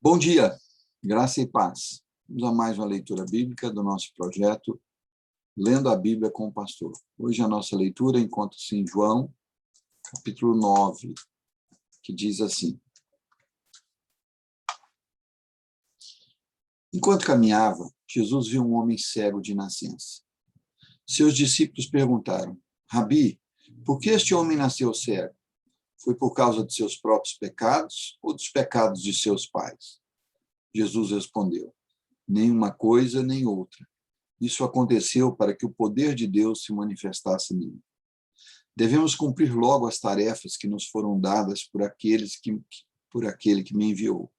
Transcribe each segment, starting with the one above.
Bom dia, graça e paz. Vamos a mais uma leitura bíblica do nosso projeto Lendo a Bíblia com o Pastor. Hoje a nossa leitura encontra-se em João, capítulo 9, que diz assim: Enquanto caminhava, Jesus viu um homem cego de nascença. Seus discípulos perguntaram: Rabi, por que este homem nasceu cego? Foi por causa de seus próprios pecados ou dos pecados de seus pais? Jesus respondeu: nenhuma coisa nem outra. Isso aconteceu para que o poder de Deus se manifestasse nele. Devemos cumprir logo as tarefas que nos foram dadas por aquele que me enviou.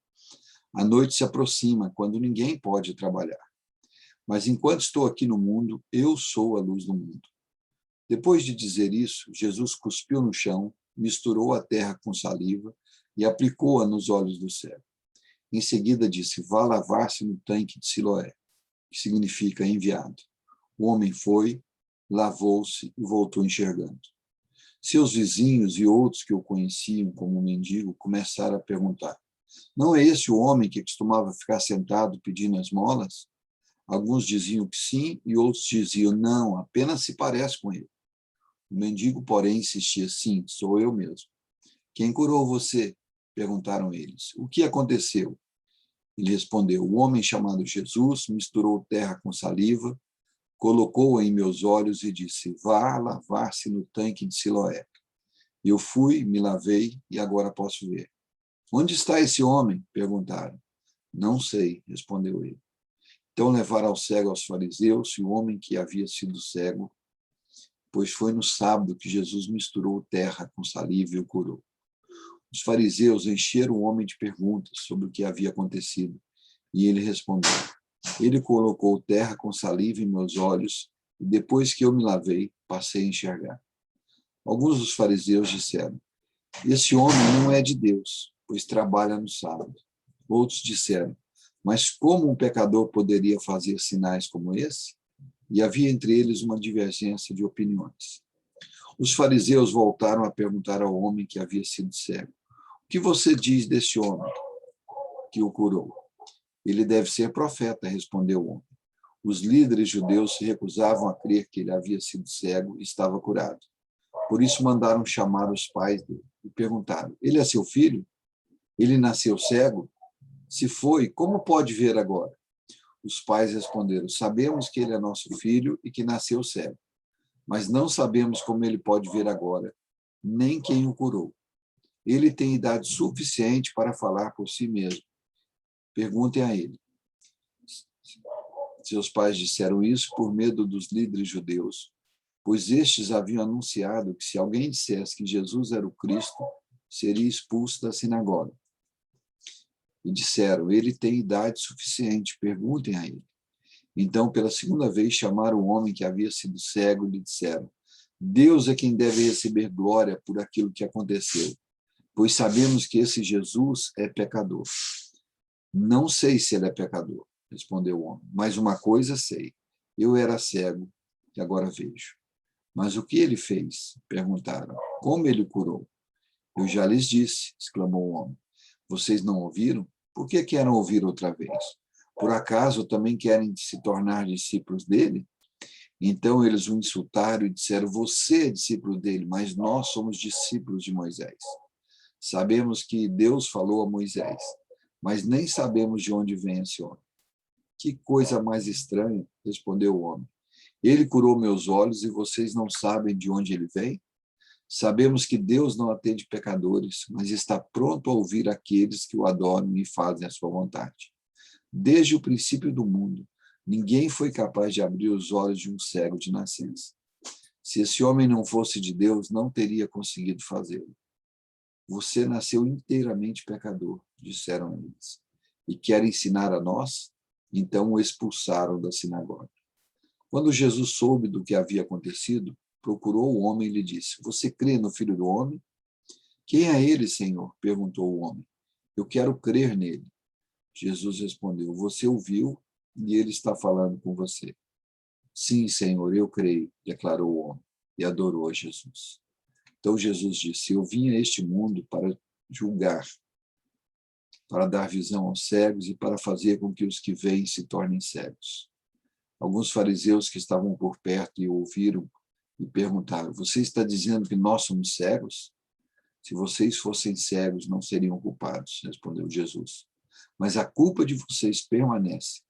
A noite se aproxima, quando ninguém pode trabalhar. Mas enquanto estou aqui no mundo, eu sou a luz do mundo. Depois de dizer isso, Jesus cuspiu no chão, misturou a terra com saliva e aplicou-a nos olhos do cego. Em seguida disse: vá lavar-se no tanque de Siloé, que significa enviado. O homem foi, lavou-se e voltou enxergando. Seus vizinhos e outros que o conheciam como mendigo começaram a perguntar: não é esse o homem que costumava ficar sentado pedindo esmolas? Alguns diziam que sim e outros diziam: não, apenas se parece com ele. O mendigo, porém, insistia: sim, sou eu mesmo. Quem curou você? Perguntaram eles. O que aconteceu? Ele respondeu: o homem chamado Jesus misturou terra com saliva, colocou-a em meus olhos e disse: vá lavar-se no tanque de Siloé. Eu fui, me lavei e agora posso ver. Onde está esse homem? Perguntaram. Não sei, respondeu ele. Então levaram ao cego aos fariseus e o homem que havia sido cego, pois foi no sábado que Jesus misturou terra com saliva e o curou. Os fariseus encheram o homem de perguntas sobre o que havia acontecido, e ele respondeu: ele colocou terra com saliva em meus olhos, e depois que eu me lavei, passei a enxergar. Alguns dos fariseus disseram: esse homem não é de Deus, pois trabalha no sábado. Outros disseram: mas como um pecador poderia fazer sinais como esse? E havia entre eles uma divergência de opiniões. Os fariseus voltaram a perguntar ao homem que havia sido cego: o que você diz desse homem que o curou? Ele deve ser profeta, respondeu o homem. Os líderes judeus se recusavam a crer que ele havia sido cego e estava curado. Por isso mandaram chamar os pais dele e perguntaram: ele é seu filho? Ele nasceu cego? Se foi, como pode ver agora? Os pais responderam: sabemos que ele é nosso filho e que nasceu cego, mas não sabemos como ele pode ver agora, nem quem o curou. Ele tem idade suficiente para falar por si mesmo. Perguntem a ele. Seus pais disseram isso por medo dos líderes judeus, pois estes haviam anunciado que se alguém dissesse que Jesus era o Cristo, seria expulso da sinagoga. E disseram: ele tem idade suficiente, perguntem a ele. Então, pela segunda vez, chamaram o homem que havia sido cego e lhe disseram: Deus é quem deve receber glória por aquilo que aconteceu, pois sabemos que esse Jesus é pecador. Não sei se ele é pecador, respondeu o homem, mas uma coisa sei: eu era cego e agora vejo. Mas o que ele fez? Perguntaram. Como ele curou? Eu já lhes disse, exclamou o homem. Vocês não ouviram? Por que querem ouvir outra vez? Por acaso também querem se tornar discípulos dele? Então eles o insultaram e disseram: você é discípulo dele, mas nós somos discípulos de Moisés. Sabemos que Deus falou a Moisés, mas nem sabemos de onde vem esse homem. Que coisa mais estranha, respondeu o homem. Ele curou meus olhos e vocês não sabem de onde ele vem? Sabemos que Deus não atende pecadores, mas está pronto a ouvir aqueles que o adoram e fazem a sua vontade. Desde o princípio do mundo, ninguém foi capaz de abrir os olhos de um cego de nascença. Se esse homem não fosse de Deus, não teria conseguido fazê-lo. Você nasceu inteiramente pecador, disseram eles, e quer ensinar a nós? Então o expulsaram da sinagoga. Quando Jesus soube do que havia acontecido, procurou o homem e lhe disse: você crê no Filho do Homem? Quem é ele, Senhor? Perguntou o homem. Eu quero crer nele. Jesus respondeu: você o viu e ele está falando com você. Sim, Senhor, eu creio, declarou o homem e adorou a Jesus. Então Jesus disse: eu vim a este mundo para julgar, para dar visão aos cegos e para fazer com que os que veem se tornem cegos. Alguns fariseus que estavam por perto e ouviram e perguntaram: você está dizendo que nós somos cegos? Se vocês fossem cegos, não seriam culpados, respondeu Jesus. Mas a culpa de vocês permanece,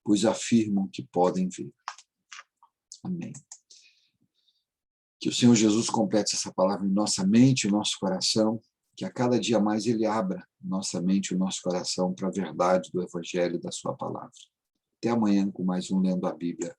pois afirmam que podem ver. Amém. Que o Senhor Jesus complete essa palavra em nossa mente, em nosso coração, que a cada dia mais Ele abra nossa mente e o nosso coração para a verdade do Evangelho e da sua palavra. Até amanhã com mais um Lendo a Bíblia.